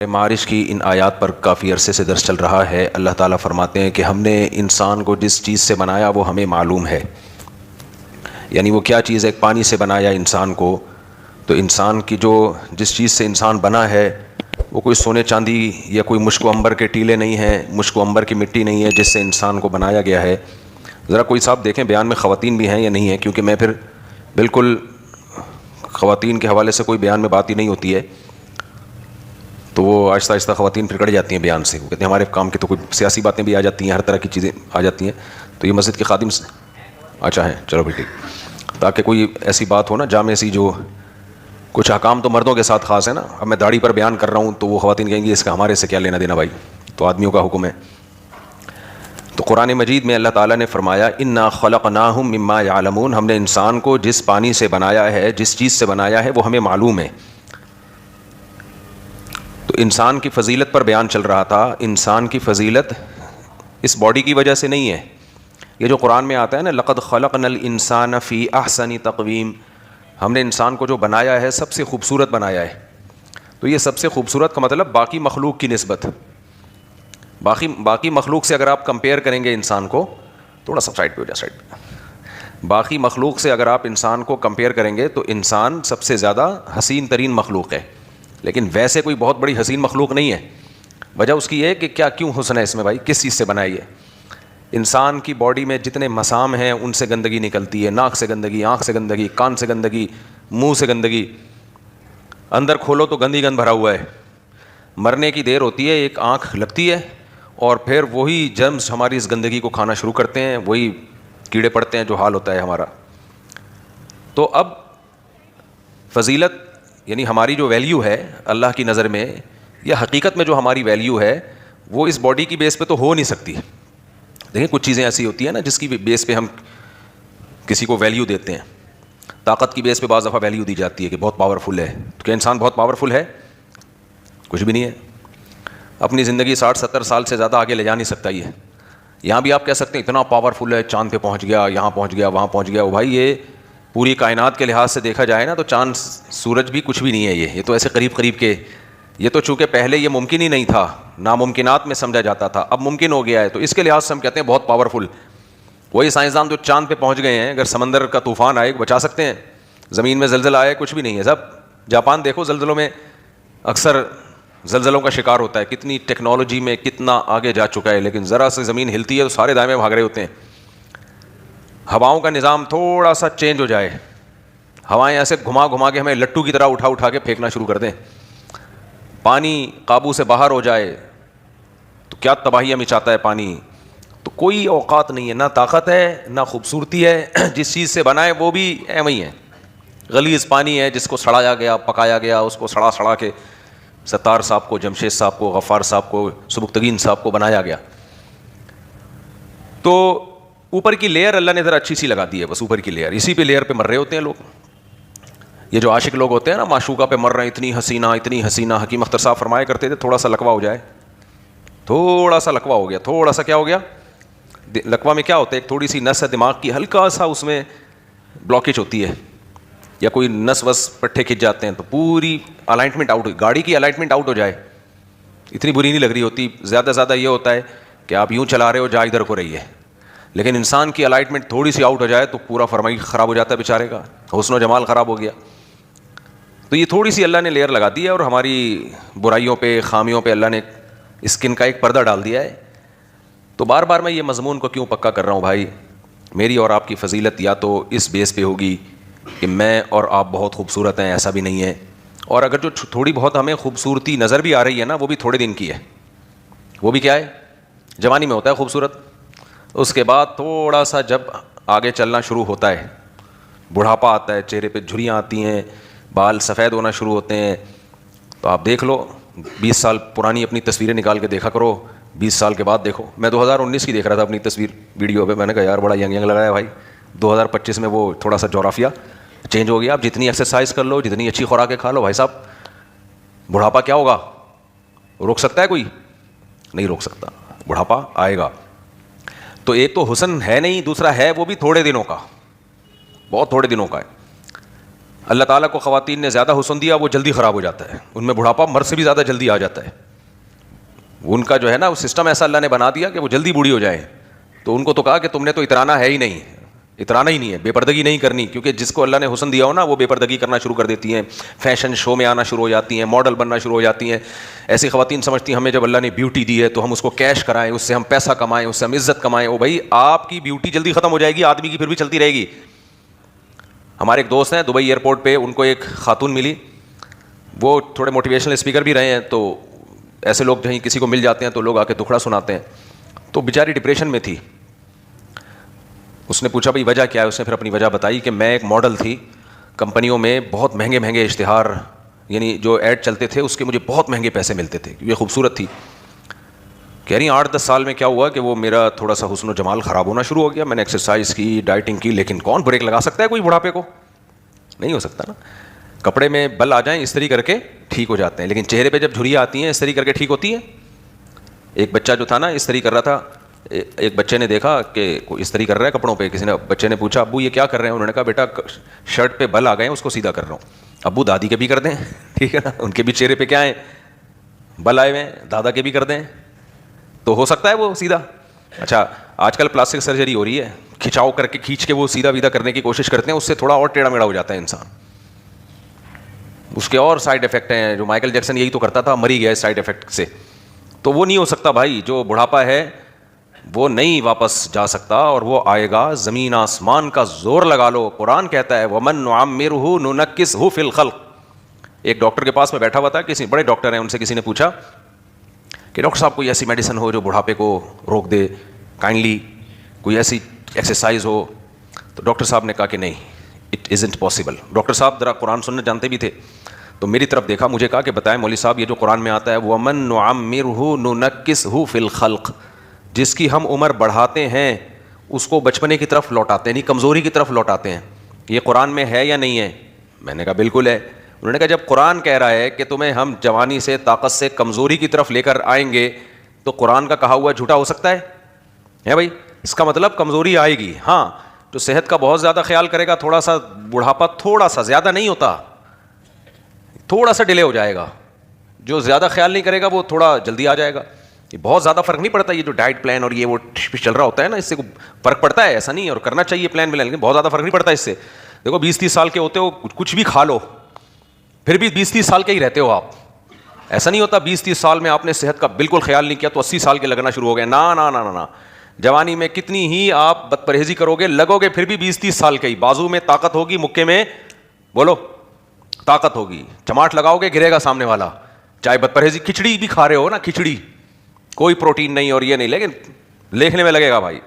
معارج کی ان آیات پر کافی عرصے سے درس چل رہا ہے۔ اللہ تعالیٰ فرماتے ہیں کہ ہم نے انسان کو جس چیز سے بنایا وہ ہمیں معلوم ہے، یعنی وہ کیا چیز ہے؟ پانی سے بنایا انسان کو، تو انسان کی جس چیز سے انسان بنا ہے وہ کوئی سونے چاندی یا کوئی مشک و عنبر کے ٹیلے نہیں ہیں، مشک و عنبر کی مٹی نہیں ہے جس سے انسان کو بنایا گیا ہے۔ ذرا کوئی صاحب دیکھیں بیان میں خواتین بھی ہیں یا نہیں ہیں، کیونکہ میں پھر بالکل خواتین کے حوالے سے کوئی بیان میں بات ہی نہیں ہوتی ہے، تو وہ آہستہ آہستہ خواتین پھر کٹ جاتی ہیں بیان سے۔ وہ کہتے ہیں ہمارے کام کی تو کوئی سیاسی باتیں بھی آ جاتی ہیں، ہر طرح کی چیزیں آ جاتی ہیں، تو یہ مسجد کے خادم سے اچھا ہیں، چلو بھی ٹھیک، تاکہ کوئی ایسی بات ہو نا جامع سی، جو کچھ احکام تو مردوں کے ساتھ خاص ہے نا۔ اب میں داڑھی پر بیان کر رہا ہوں تو وہ خواتین کہیں گی اس کا ہمارے سے کیا لینا دینا بھائی، تو آدمیوں کا حکم ہے۔ تو قرآن مجید میں اللہ تعالیٰ نے فرمایا انا خلقناہم مما یعلمون، ہم نے انسان کو جس پانی سے بنایا ہے، جس چیز سے بنایا ہے وہ ہمیں معلوم ہے۔ تو انسان کی فضیلت پر بیان چل رہا تھا۔ انسان کی فضیلت اس باڈی کی وجہ سے نہیں ہے، یہ جو قرآن میں آتا ہے نا لقد خلقنا الانسان فی احسن تقویم، ہم نے انسان کو جو بنایا ہے سب سے خوبصورت بنایا ہے۔ تو یہ سب سے خوبصورت کا مطلب باقی مخلوق کی نسبت، باقی مخلوق سے اگر آپ کمپیئر کریں گے انسان کو، تھوڑا سا سائڈ پہ ہو جائے، سائڈ پہ، باقی مخلوق سے اگر آپ انسان کو کمپیئر کریں گے تو انسان سب سے زیادہ حسین ترین مخلوق ہے، لیکن ویسے کوئی بہت بڑی حسین مخلوق نہیں ہے۔ وجہ اس کی یہ ہے کہ کیوں حسن ہے اس میں بھائی، کس چیز سے بنائی ہے؟ انسان کی باڈی میں جتنے مسام ہیں ان سے گندگی نکلتی ہے، ناک سے گندگی، آنکھ سے گندگی، کان سے گندگی، منہ سے گندگی، اندر کھولو تو گندی گند بھرا ہوا ہے۔ مرنے کی دیر ہوتی ہے، ایک آنکھ لگتی ہے اور پھر وہی جرمز ہماری اس گندگی کو کھانا شروع کرتے ہیں، وہی کیڑے پڑتے ہیں، جو حال ہوتا ہے ہمارا۔ تو اب فضیلت یعنی ہماری جو ویلیو ہے اللہ کی نظر میں، یا حقیقت میں جو ہماری ویلیو ہے وہ اس باڈی کی بیس پہ تو ہو نہیں سکتی۔ دیکھیں کچھ چیزیں ایسی ہوتی ہیں نا جس کی بیس پہ ہم کسی کو ویلیو دیتے ہیں۔ طاقت کی بیس پہ بعض دفعہ ویلیو دی جاتی ہے کہ بہت پاورفل ہے، تو کیا انسان بہت پاورفل ہے؟ کچھ بھی نہیں ہے، اپنی زندگی 60-70 سال سے زیادہ آگے لے جا نہیں سکتا۔ یہ یہاں بھی آپ کہہ سکتے ہیں اتنا پاورفل ہے، چاند پہ پہنچ گیا، یہاں پہنچ گیا، وہاں پہنچ گیا۔ بھائی یہ پوری کائنات کے لحاظ سے دیکھا جائے نا تو چاند سورج بھی کچھ بھی نہیں ہے، یہ تو ایسے قریب قریب کے، یہ تو چونکہ پہلے یہ ممکن ہی نہیں تھا، ناممکنات میں سمجھا جاتا تھا، اب ممکن ہو گیا ہے، تو اس کے لحاظ سے ہم کہتے ہیں بہت پاورفل۔ وہی سائنسدان جو چاند پہ پہنچ گئے ہیں، اگر سمندر کا طوفان آئے بچا سکتے ہیں، زمین میں زلزلہ آئے کچھ بھی نہیں ہے۔ سب جاپان دیکھو زلزلوں میں اکثر زلزلوں کا شکار ہوتا ہے، کتنی ٹیکنالوجی میں کتنا آگے جا چکا ہے، لیکن ذرا سے زمین ہلتی ہے تو سارے دائیں میں بھاگ رہے ہوتے ہیں۔ ہواؤں کا نظام تھوڑا سا چینج ہو جائے، ہوائیں ایسے گھما گھما کے ہمیں لٹو کی طرح اٹھا اٹھا کے پھینکنا شروع کر دیں، پانی قابو سے باہر ہو جائے تو کیا تباہیاں مچاتا ہے پانی۔ تو کوئی اوقات نہیں ہے، نہ طاقت ہے نہ خوبصورتی ہے، جس چیز سے بنا ہے وہ بھی ایویں ہی ہے، غلیظ پانی ہے جس کو سڑایا گیا، پکایا گیا، اس کو سڑا سڑا کے ستار صاحب کو، جمشید صاحب کو، غفار صاحب کو، سبکتگین صاحب کو بنایا گیا۔ تو اوپر کی لیئر اللہ نے ذرا اچھی سی لگا دی ہے، بس اوپر کی لیئر، اسی پہ لیئر پہ مر رہے ہوتے ہیں لوگ۔ یہ جو عاشق لوگ ہوتے ہیں نا، معشوقہ پہ مر رہے ہیں، اتنی حسینہ اتنی حسینہ۔ حکیم اختر صاحب فرمایا کرتے تھے تھوڑا سا لکوہ ہو جائے، تھوڑا سا لکوہ ہو گیا، تھوڑا سا کیا ہو گیا؟ لکوہ میں کیا ہوتا ہے؟ ایک تھوڑی سی نس ہے دماغ کی، ہلکا سا اس میں بلاکیج ہوتی ہے، یا کوئی نس وس پٹھے کھنچ جاتے ہیں تو پوری الائنمنٹ آؤٹ ہوئی، گاڑی کی الائنمنٹ آؤٹ ہو جائے، اتنی بری نہیں لگ رہی ہوتی، زیادہ سے زیادہ یہ ہوتا ہے کہ آپ یوں چلا رہے ہو جا ادھر کو رہی ہے، لیکن انسان کی الائنمنٹ تھوڑی سی آؤٹ ہو جائے تو پورا فرمائی خراب ہو جاتا ہے بیچارے کا، حسن و جمال خراب ہو گیا۔ تو یہ تھوڑی سی اللہ نے لیئر لگا دی ہے، اور ہماری برائیوں پہ، خامیوں پہ اللہ نے اسکن کا ایک پردہ ڈال دیا ہے۔ تو بار بار میں یہ مضمون کو کیوں پکا کر رہا ہوں بھائی؟ میری اور آپ کی فضیلت یا تو اس بیس پہ ہوگی کہ میں اور آپ بہت خوبصورت ہیں، ایسا بھی نہیں ہے، اور اگر جو تھوڑی بہت ہمیں خوبصورتی نظر بھی آ رہی ہے نا، وہ بھی تھوڑے دن کی ہے۔ وہ بھی کیا ہے؟ جوانی میں ہوتا ہے خوبصورت، اس کے بعد تھوڑا سا جب آگے چلنا شروع ہوتا ہے، بڑھاپا آتا ہے، چہرے پہ جھریاں آتی ہیں، بال سفید ہونا شروع ہوتے ہیں، تو آپ دیکھ لو 20 سال پرانی اپنی تصویریں نکال کے دیکھا کرو، 20 سال کے بعد دیکھو۔ میں 2019 کی دیکھ رہا تھا اپنی تصویر ویڈیو پہ، میں نے کہا یار بڑا ینگ لگ رہا ہے بھائی۔ 2025 میں وہ تھوڑا سا جغرافیہ چینج ہو گیا، آپ جتنی ایکسرسائز کر لو، جتنی اچھی خوراکیں کھا لو، بھائی صاحب بڑھاپا کیا ہوگا؟ روک سکتا ہے کوئی؟ نہیں روک سکتا، بڑھاپا آئے گا۔ تو ایک تو حسن ہے نہیں، دوسرا ہے وہ بھی تھوڑے دنوں کا، بہت تھوڑے دنوں کا ہے۔ اللہ تعالیٰ کو خواتین نے زیادہ حسن دیا, وہ جلدی خراب ہو جاتا ہے, ان میں بڑھاپا مرد سے بھی زیادہ جلدی آ جاتا ہے. ان کا جو ہے نا وہ سسٹم ایسا اللہ نے بنا دیا کہ وہ جلدی بوڑھی ہو جائیں. تو ان کو تو کہا کہ تم نے تو اترانا ہے ہی نہیں, اترانا ہی نہیں ہے, بے پردگی نہیں کرنی, کیونکہ جس کو اللہ نے حسن دیا ہو نا وہ بے پردگی کرنا شروع کر دیتی ہیں, فیشن شو میں آنا شروع ہو جاتی ہیں, ماڈل بننا شروع ہو جاتی ہیں. ایسی خواتین سمجھتی ہیں ہمیں جب اللہ نے بیوٹی دی ہے تو ہم اس کو کیش کرائیں, اس سے ہم پیسہ کمائیں, اس سے ہم عزت کمائیں. او بھائی آپ کی بیوٹی جلدی ختم ہو جائے گی, آدمی کی پھر بھی چلتی رہے گی. ہمارے ایک دوست ہیں دبئی ایئرپورٹ پہ, ان کو ایک خاتون ملی, وہ تھوڑے موٹیویشنل اسپیکر بھی رہے ہیں, تو ایسے لوگ جہیں کسی کو مل جاتے ہیں تو لوگ آ کے دکھڑا سناتے ہیں. تو بیچاری ڈپریشن میں تھی. اس نے پوچھا بھائی وجہ کیا ہے, اس نے پھر اپنی وجہ بتائی کہ میں ایک ماڈل تھی, کمپنیوں میں بہت مہنگے مہنگے اشتہار, یعنی جو ایڈ چلتے تھے اس کے مجھے بہت مہنگے پیسے ملتے تھے, یہ خوبصورت تھی. کہہ رہی 8-10 سال میں کیا ہوا کہ وہ میرا تھوڑا سا حسن و جمال خراب ہونا شروع ہو گیا. میں نے ایکسرسائز کی, ڈائٹنگ کی, لیکن کون بریک لگا سکتا ہے کوئی بڑھاپے کو؟ نہیں ہو سکتا نا. کپڑے میں بل آ جائیں استری کر کے ٹھیک ہو جاتے ہیں, لیکن چہرے پہ جب جھریاں آتی ہیں استری کر کے ٹھیک ہوتی ہیں؟ ایک بچہ جو تھا نا استری کر رہا تھا, ایک بچے نے دیکھا کہ کوئی استری کر رہا ہے کپڑوں پہ, کسی نے بچے نے پوچھا ابو یہ کیا کر رہے ہیں؟ انہوں نے کہا بیٹا شرٹ پہ بل آ گئے ہیں اس کو سیدھا کر رہا ہوں. ابو دادی کے بھی کر دیں, ٹھیک ہے نا, ان کے بھی چہرے پہ کیا ہیں بل آئے ہوئے ہیں, دادا کے بھی کر دیں تو ہو سکتا ہے وہ سیدھا. اچھا آج کل پلاسٹک سرجری ہو رہی ہے, کھچاؤ کر کے کھینچ کے وہ سیدھا ویدھا کرنے کی کوشش کرتے ہیں, اس سے تھوڑا اور ٹیڑھا میڑھا ہو جاتا ہے انسان. اس کے اور سائڈ افیکٹ ہیں, جو مائیکل جیکسن یہی تو کرتا تھا, مری گیا سائڈ افیکٹ سے. تو وہ نہیں ہو سکتا بھائی, جو بڑھاپا ہے وہ نہیں واپس جا سکتا, اور وہ آئے گا. زمین آسمان کا زور لگا لو, قرآن کہتا ہے وَمَن نُعَمِّرْهُ نُنَكِّسْهُ فِي الْخَلْقِ. ایک ڈاکٹر کے پاس میں بیٹھا ہوا تھا, کسی بڑے ڈاکٹر ہیں, ان سے کسی نے پوچھا کہ ڈاکٹر صاحب کوئی ایسی میڈیسن ہو جو بڑھاپے کو روک دے کائنڈلی, کوئی ایسی ایکسرسائز ہو. تو ڈاکٹر صاحب نے کہا کہ نہیں, اٹ ازنٹ پاسبل. ڈاکٹر صاحب ذرا قرآن سننا جانتے بھی تھے, تو میری طرف دیکھا, مجھے کہا کہ بتائیں مولوی صاحب یہ جو قرآن میں آتا ہے وَمَن نُعَمِّرْهُ نُنَكِّسْهُ فِي الْخَلْقِ, جس کی ہم عمر بڑھاتے ہیں اس کو بچپنے کی طرف لوٹاتے ہیں, یعنی کمزوری کی طرف لوٹاتے ہیں, یہ قرآن میں ہے یا نہیں ہے؟ میں نے کہا بالکل ہے. انہوں نے کہا جب قرآن کہہ رہا ہے کہ تمہیں ہم جوانی سے طاقت سے کمزوری کی طرف لے کر آئیں گے, تو قرآن کا کہا ہوا جھوٹا ہو سکتا ہے بھائی؟ اس کا مطلب کمزوری آئے گی. ہاں جو صحت کا بہت زیادہ خیال کرے گا, تھوڑا سا بڑھاپا, تھوڑا سا, زیادہ نہیں ہوتا, تھوڑا سا ڈیلے ہو جائے گا. جو زیادہ خیال نہیں کرے گا وہ تھوڑا جلدی آ جائے گا. یہ بہت زیادہ فرق نہیں پڑتا, یہ جو ڈائٹ پلان اور یہ وہ چل رہا ہوتا ہے نا, اس سے فرق پڑتا ہے, ایسا نہیں ہے, اور کرنا چاہیے پلان لیکن بہت زیادہ فرق نہیں پڑتا اس سے. دیکھو 20-30 سال کے ہوتے ہو, کچھ بھی کھا لو, پھر بھی 20-30 سال کے ہی رہتے ہو آپ. ایسا نہیں ہوتا 20-30 سال میں آپ نے صحت کا بالکل خیال نہیں کیا تو 80 سال کے لگنا شروع ہو گئے. نا نا نا نا, جوانی میں کتنی ہی آپ بد پرہیزی کرو گے, لگو گے پھر بھی 20-30 سال کے ہی. بازو میں طاقت ہوگی, مکے میں بولو طاقت ہوگی, چماٹ لگاؤ گے گرے گا سامنے والا. چاہے بد پرہیزی کھچڑی بھی کھا رہے ہو نا, کھچڑی کوئی پروٹین نہیں اور یہ نہیں, لیکن لیکھنے میں لگے گا بھائی.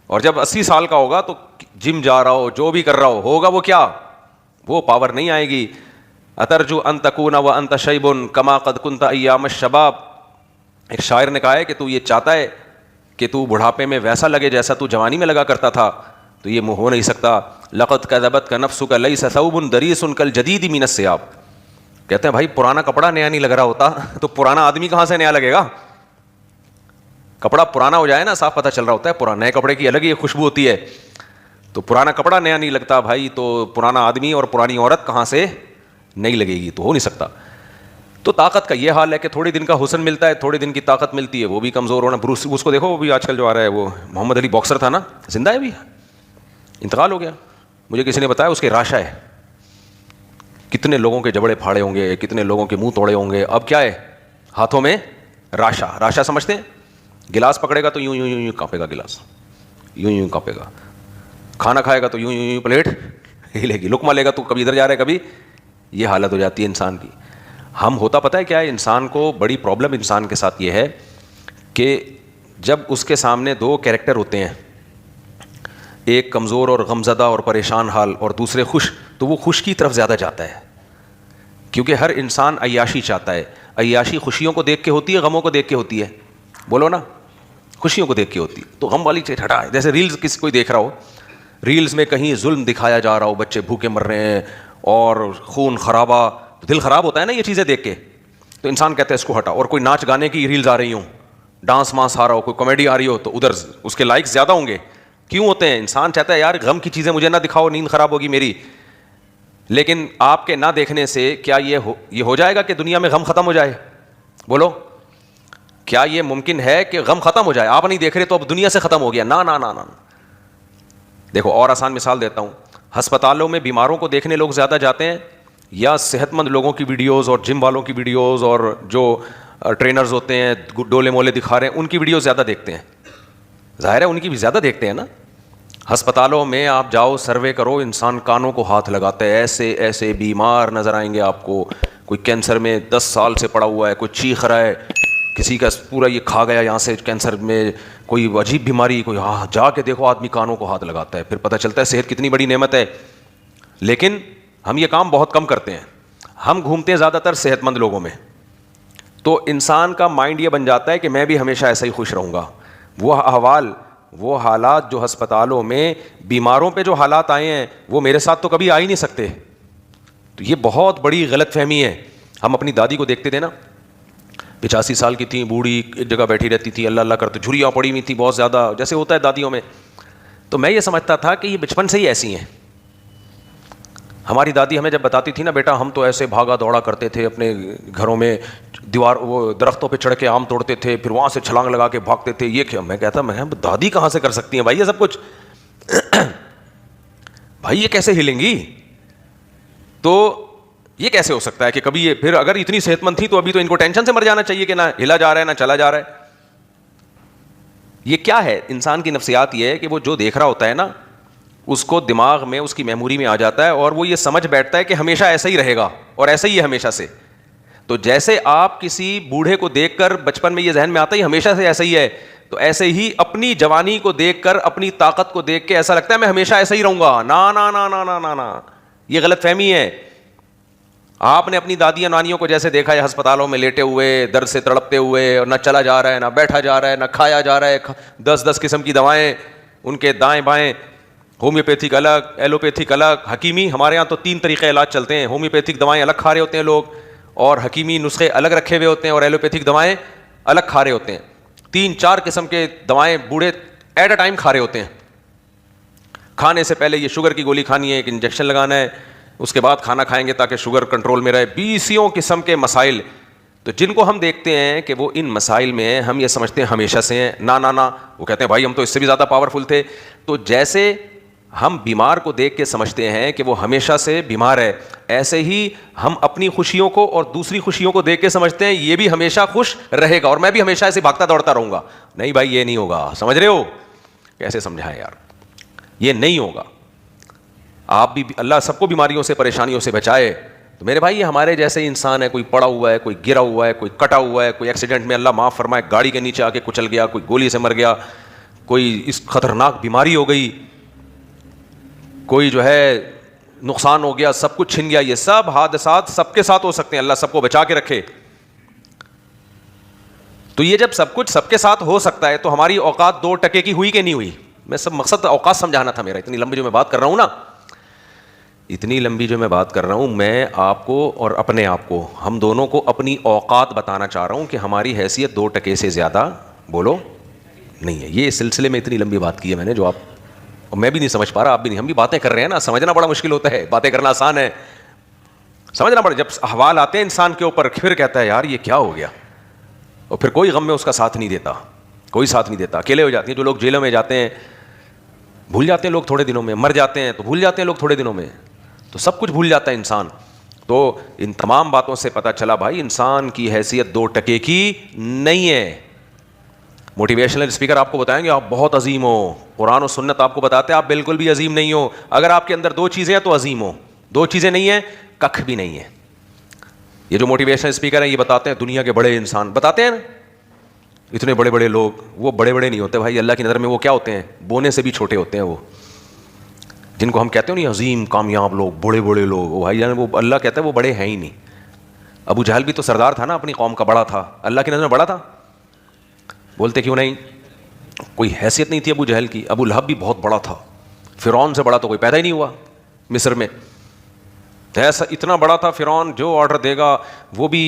اور جب 80 سال کا ہوگا تو جم جا رہا ہو, جو بھی کر رہا ہوگا وہ کیا, وہ پاور نہیں آئے گی. اترجو ان تکون وانت شیب کما قد کنت ایام الشباب. ایک شاعر نے کہا ہے کہ تو یہ چاہتا ہے کہ تو بڑھاپے میں ویسا لگے جیسا تو جوانی میں لگا کرتا تھا, تو یہ ہو نہیں سکتا. لقد کذبتک نفسک لیس ثوب دریس کالجدید من الثیاب. کہتے ہیں بھائی پرانا کپڑا نیا نہیں لگ رہا ہوتا, تو پرانا آدمی کہاں سے نیا لگے گا؟ کپڑا پرانا ہو جائے نا, صاف پتہ چل رہا ہوتا ہے, پرانے کپڑے کی الگ ہی خوشبو ہوتی ہے. تو پرانا کپڑا نیا نہیں لگتا بھائی, تو پرانا آدمی اور پرانی عورت کہاں سے نہیں لگے گی, تو ہو نہیں سکتا. تو طاقت کا یہ حال ہے کہ تھوڑے دن کا حسن ملتا ہے, تھوڑے دن کی طاقت ملتی ہے, وہ بھی کمزور ہونا. بروس اس کو دیکھو, وہ بھی آج کل جو آ رہا ہے, وہ محمد علی باکسر تھا نا, زندہ ہے بھی, انتقال ہو گیا. مجھے کسی نے بتایا اس کے راشا ہے, کتنے لوگوں کے جبڑے پھاڑے ہوں گے, کتنے لوگوں کے منہ توڑے ہوں گے. اب کیا ہے ہاتھوں میں راشا. راشا سمجھتے ہیں؟ گلاس پکڑے گا تو یوں یوں یوں یوں کانپے گا گلاس, یوں یوں کانپے گا. کھانا کھائے گا تو یوں یوں یوں پلیٹ ہلے گی. لقمہ لے گا تو کبھی ادھر جا رہا ہے, کبھی یہ حالت ہو جاتی ہے انسان کی. ہم ہوتا پتہ ہے کیا ہے انسان کو, بڑی پرابلم انسان کے ساتھ یہ ہے کہ جب اس کے سامنے دو کیریکٹر ہوتے ہیں, ایک کمزور اور غمزدہ اور پریشان حال, اور دوسرے خوش, تو وہ خوش کی طرف زیادہ جاتا ہے. کیونکہ ہر انسان عیاشی چاہتا ہے. عیاشی خوشیوں کو دیکھ کے ہوتی ہے, غموں کو دیکھ کے ہوتی ہے؟ بولو نا, خوشیوں کو دیکھ کے ہوتی ہے. تو غم والی چیز ہٹا ہے. جیسے ریلز کسی کوئی دیکھ رہا ہو, ریلز میں کہیں ظلم دکھایا جا رہا ہو, بچے بھوکے مر رہے ہیں اور خون خرابہ, دل خراب ہوتا ہے نا یہ چیزیں دیکھ کے. تو انسان کہتا ہے اس کو ہٹا. اور کوئی ناچ گانے کی ریلز آ رہی ہوں, ڈانس مانس آ رہا ہو, کوئی کامیڈی آ رہی ہو, تو ادھر اس کے لائکس زیادہ ہوں گے. کیوں ہوتے ہیں؟ انسان چاہتا ہے یار غم کی چیزیں مجھے نہ دکھاؤ, نیند خراب ہوگی میری. لیکن آپ کے نہ دیکھنے سے کیا یہ ہو جائے گا کہ دنیا میں غم ختم ہو جائے؟ بولو، کیا یہ ممکن ہے کہ غم ختم ہو جائے؟ آپ نہیں دیکھ رہے تو اب دنیا سے ختم ہو گیا؟ نا نا نا نا۔ دیکھو اور آسان مثال دیتا ہوں، ہسپتالوں میں بیماروں کو دیکھنے لوگ زیادہ جاتے ہیں یا صحت مند لوگوں کی ویڈیوز اور جم والوں کی ویڈیوز اور جو ٹرینرز ہوتے ہیں ڈولے مولے دکھا رہے ہیں ان کی ویڈیوز زیادہ دیکھتے ہیں؟ ظاہر ہے ان کی بھی زیادہ دیکھتے ہیں نا۔ ہسپتالوں میں آپ جاؤ سروے کرو، انسان کانوں کو ہاتھ لگاتا ہے، ایسے ایسے بیمار نظر آئیں گے آپ کو، کوئی کینسر میں 10 سال سے پڑا ہوا ہے، کوئی چیخ رہا ہے، کسی کا پورا یہ کھا گیا یہاں سے کینسر میں، کوئی عجیب بیماری، کوئی جا کے دیکھو آدمی کانوں کو ہاتھ لگاتا ہے، پھر پتہ چلتا ہے صحت کتنی بڑی نعمت ہے۔ لیکن ہم یہ کام بہت کم کرتے ہیں، ہم گھومتے ہیں زیادہ تر صحت مند لوگوں میں، تو انسان کا مائنڈ یہ بن جاتا ہے کہ میں بھی ہمیشہ ایسا ہی خوش رہوں گا۔ وہ احوال، وہ حالات جو ہسپتالوں میں بیماروں پہ جو حالات آئے ہیں وہ میرے ساتھ تو کبھی آ ہی نہیں سکتے۔ تو یہ بہت بڑی غلط فہمی ہے۔ ہم اپنی دادی کو دیکھتے تھے نا، 85 سال کی تھیں، بوڑھی، ایک جگہ بیٹھی رہتی تھی، اللہ اللہ کرتے، جھریاں پڑی ہوئی تھی بہت زیادہ، جیسے ہوتا ہے دادیوں میں۔ تو میں یہ سمجھتا تھا کہ یہ بچپن سے ہی ایسی ہیں۔ ہماری دادی ہمیں جب بتاتی تھی نا، بیٹا ہم تو ایسے بھاگا دوڑا کرتے تھے اپنے گھروں میں، دیوار وہ درختوں پہ چڑھ کے آم توڑتے تھے، پھر وہاں سے چھلانگ لگا کے بھاگتے تھے، یہ کیا؟ میں کہتا میں دادی کہاں سے کر سکتی ہیں بھائی یہ سب کچھ؟ بھائی یہ کیسے ہلیں گی؟ تو یہ کیسے ہو سکتا ہے کہ کبھی یہ، پھر اگر اتنی صحت مند تھی تو ابھی تو ان کو ٹینشن سے مر جانا چاہیے کہ نہ ہلا جا رہا ہے نہ چلا جا رہا ہے۔ یہ کیا ہے؟ انسان کی نفسیات یہ ہے کہ وہ جو دیکھ رہا ہوتا ہے نا اس کو دماغ میں، اس کی میموری میں آ جاتا ہے اور وہ یہ سمجھ بیٹھتا ہے کہ ہمیشہ ایسا ہی رہے گا اور ایسا ہی ہے ہمیشہ سے۔ تو جیسے آپ کسی بوڑھے کو دیکھ کر بچپن میں یہ ذہن میں آتا ہے ہمیشہ سے ایسا ہی ہے، تو ایسے ہی اپنی جوانی کو دیکھ کر، اپنی طاقت کو دیکھ کے ایسا لگتا ہے میں ہمیشہ ایسا ہی رہوں گا۔ نا نا نا نا نا نا نا، یہ غلط فہمی ہے۔ آپ نے اپنی دادیاں نانیوں کو جیسے دیکھا ہے ہسپتالوں میں لیٹے ہوئے، درد سے تڑپتے ہوئے، اور نہ چلا جا رہا ہے نہ بیٹھا جا رہا ہے نہ کھایا جا رہا ہے، 10 قسم کی دوائیں ان کے دائیں بائیں، ہومیوپیتھک الگ، ایلوپیتھک الگ، حکیمی۔ ہمارے یہاں تو 3 طریقے علاج چلتے ہیں، ہومیوپیتھک دوائیں الگ کھا رہے ہوتے ہیں لوگ، اور حکیمی نسخے الگ رکھے ہوئے ہوتے ہیں، اور ایلوپیتھک دوائیں الگ کھا رہے ہوتے ہیں۔ 3-4 قسم کے دوائیں بوڑھے ایٹ اے ٹائم کھا رہے ہوتے ہیں۔ کھانے سے پہلے یہ شوگر کی گولی کھانی ہے، ایک انجیکشن لگانا ہے، اس کے بعد کھانا کھائیں گے تاکہ شوگر کنٹرول میں رہے۔ 20 قسم کے مسائل، تو جن کو ہم دیکھتے ہیں کہ وہ ان مسائل میں ہیں، ہم یہ سمجھتے ہیں ہمیشہ سے ہیں۔ نا نا نا، وہ کہتے ہیں بھائی ہم تو اس سے بھی زیادہ پاورفل تھے۔ تو جیسے ہم بیمار کو دیکھ کے سمجھتے ہیں کہ وہ ہمیشہ سے بیمار ہے، ایسے ہی ہم اپنی خوشیوں کو اور دوسری خوشیوں کو دیکھ کے سمجھتے ہیں یہ بھی ہمیشہ خوش رہے گا اور میں بھی ہمیشہ ایسے بھاگتا دوڑتا رہوں گا۔ نہیں بھائی یہ نہیں ہوگا، سمجھ رہے ہو؟ کیسے سمجھائیں یار، یہ نہیں ہوگا۔ آپ بھی، اللہ سب کو بیماریوں سے، پریشانیوں سے بچائے۔ تو میرے بھائی یہ ہمارے جیسے انسان ہے، کوئی پڑا ہوا ہے، کوئی گرا ہوا ہے، کوئی کٹا ہوا ہے، کوئی ایکسیڈنٹ میں اللہ معاف فرمائے گاڑی کے نیچے آ کے کچل گیا، کوئی گولی سے مر گیا، کوئی اس خطرناک بیماری ہو گئی، کوئی جو ہے نقصان ہو گیا، سب کچھ چھن گیا۔ یہ سب حادثات سب کے ساتھ ہو سکتے ہیں، اللہ سب کو بچا کے رکھے۔ تو یہ جب سب کچھ سب کے ساتھ ہو سکتا ہے تو ہماری اوقات 2 ٹکے کی ہوئی کہ نہیں ہوئی؟ میں سب مقصد اوقات سمجھانا تھا میرا۔ اتنی لمبی جو میں بات کر رہا ہوں نا، اتنی لمبی جو میں بات کر رہا ہوں، میں آپ کو اور اپنے آپ کو، ہم دونوں کو اپنی اوقات بتانا چاہ رہا ہوں کہ ہماری حیثیت 2 ٹکے سے زیادہ بولو نہیں ہے۔ یہ اس سلسلے میں اتنی لمبی بات کی ہے میں نے، جو آپ، میں بھی نہیں سمجھ پا رہا، آپ بھی نہیں، ہم بھی باتیں کر رہے ہیں نا، سمجھنا بڑا مشکل ہوتا ہے، باتیں کرنا آسان ہے، سمجھنا بڑا، جب احوال آتے ہیں انسان کے اوپر پھر کہتا ہے یار یہ کیا ہو گیا، اور پھر کوئی غم میں اس کا ساتھ نہیں دیتا، کوئی ساتھ نہیں دیتا، اکیلے ہو جاتے ہیں۔ جو لوگ جیلوں میں جاتے ہیں بھول جاتے ہیں لوگ تھوڑے دنوں میں، مر جاتے ہیں تو بھول جاتے ہیں لوگ تھوڑے دنوں میں، تو سب کچھ بھول جاتا ہے انسان۔ تو ان تمام باتوں سے پتہ چلا بھائی انسان کی حیثیت 2 ٹکے کی نہیں ہے۔ موٹیویشنل اسپیکر آپ کو بتائیں گے آپ بہت عظیم ہو، قرآن و سنت آپ کو بتاتے ہیں آپ بالکل بھی عظیم نہیں ہو۔ اگر آپ کے اندر 2 چیزیں ہیں تو عظیم ہو، 2 چیزیں نہیں ہیں ککھ بھی نہیں ہے۔ یہ جو موٹیویشنل اسپیکر ہیں یہ بتاتے ہیں دنیا کے بڑے انسان، بتاتے ہیں نا اتنے بڑے بڑے لوگ، وہ بڑے بڑے نہیں ہوتے بھائی، اللہ کی نظر میں وہ کیا ہوتے ہیں؟ بونے سے بھی چھوٹے ہوتے ہیں۔ وہ جن کو ہم کہتے ہیں نہیں عظیم کامیاب لوگ، بڑے بڑے لوگ، وہ بھائی وہ اللہ کہتا ہے وہ بڑے ہیں ہی نہیں۔ ابو جہل بھی تو سردار تھا نا، اپنی قوم کا بڑا تھا، اللہ کی نظر میں بڑا تھا؟ بولتے کیوں نہیں؟ کوئی حیثیت نہیں تھی ابو جہل کی۔ ابو لہب بھی بہت بڑا تھا، فرعون سے بڑا تو کوئی پیدا ہی نہیں ہوا مصر میں، ایسا اتنا بڑا تھا فرعون، جو آرڈر دے گا وہ بھی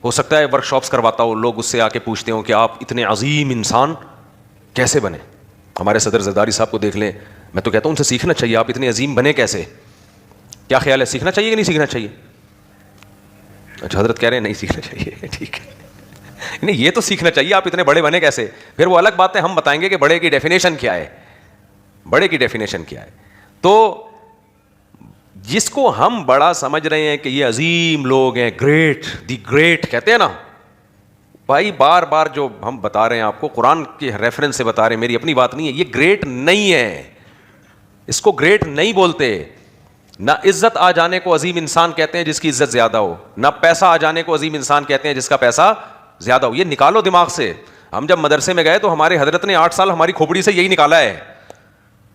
ہو سکتا ہے ورک شاپس کرواتا ہو، لوگ اس سے آ کے پوچھتے ہوں کہ آپ اتنے عظیم انسان کیسے بنے۔ ہمارے صدر زرداری صاحب کو دیکھ لیں، میں تو کہتا ہوں ان سے سیکھنا چاہیے، آپ اتنے عظیم بنے کیسے؟ کیا خیال ہے, سیکھنا چاہیے کہ نہیں سیکھنا چاہیے؟ اچھا حضرت کہہ رہے ہیں نہیں سیکھنا چاہیے, ٹھیک ہے. نہیں یہ تو سیکھنا چاہیے, آپ اتنے بڑے بنے کیسے؟ پھر وہ الگ بات ہے, ہم بتائیں گے کہ بڑے کی ڈیفینیشن کیا ہے, بڑے کی ڈیفینیشن کیا ہے. تو جس کو ہم بڑا سمجھ رہے ہیں کہ یہ عظیم لوگ ہیں, گریٹ, دی گریٹ کہتے ہیں نا بھائی, بار بار جو ہم بتا رہے ہیں آپ کو قرآن کے ریفرنس سے بتا رہے ہیں, میری اپنی بات نہیں ہے, یہ گریٹ نہیں ہے, اس کو گریٹ نہیں بولتے. نہ عزت آ جانے کو عظیم انسان کہتے ہیں جس کی عزت زیادہ ہو, نہ پیسہ آ جانے کو عظیم انسان کہتے ہیں جس کا پیسہ زیادہ ہو. یہ نکالو دماغ سے. ہم جب مدرسے میں گئے تو ہمارے حضرت نے 8 سال ہماری کھوپڑی سے یہی نکالا ہے,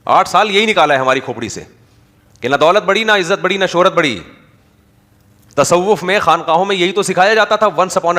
8 سال یہی نکالا ہے ہماری کھوپڑی سے کہ نہ دولت بڑی, نہ عزت بڑی, نہ شہرت بڑی. تصوف میں خانقاہوں میں یہی تو سکھایا جاتا تھا, ونس اپون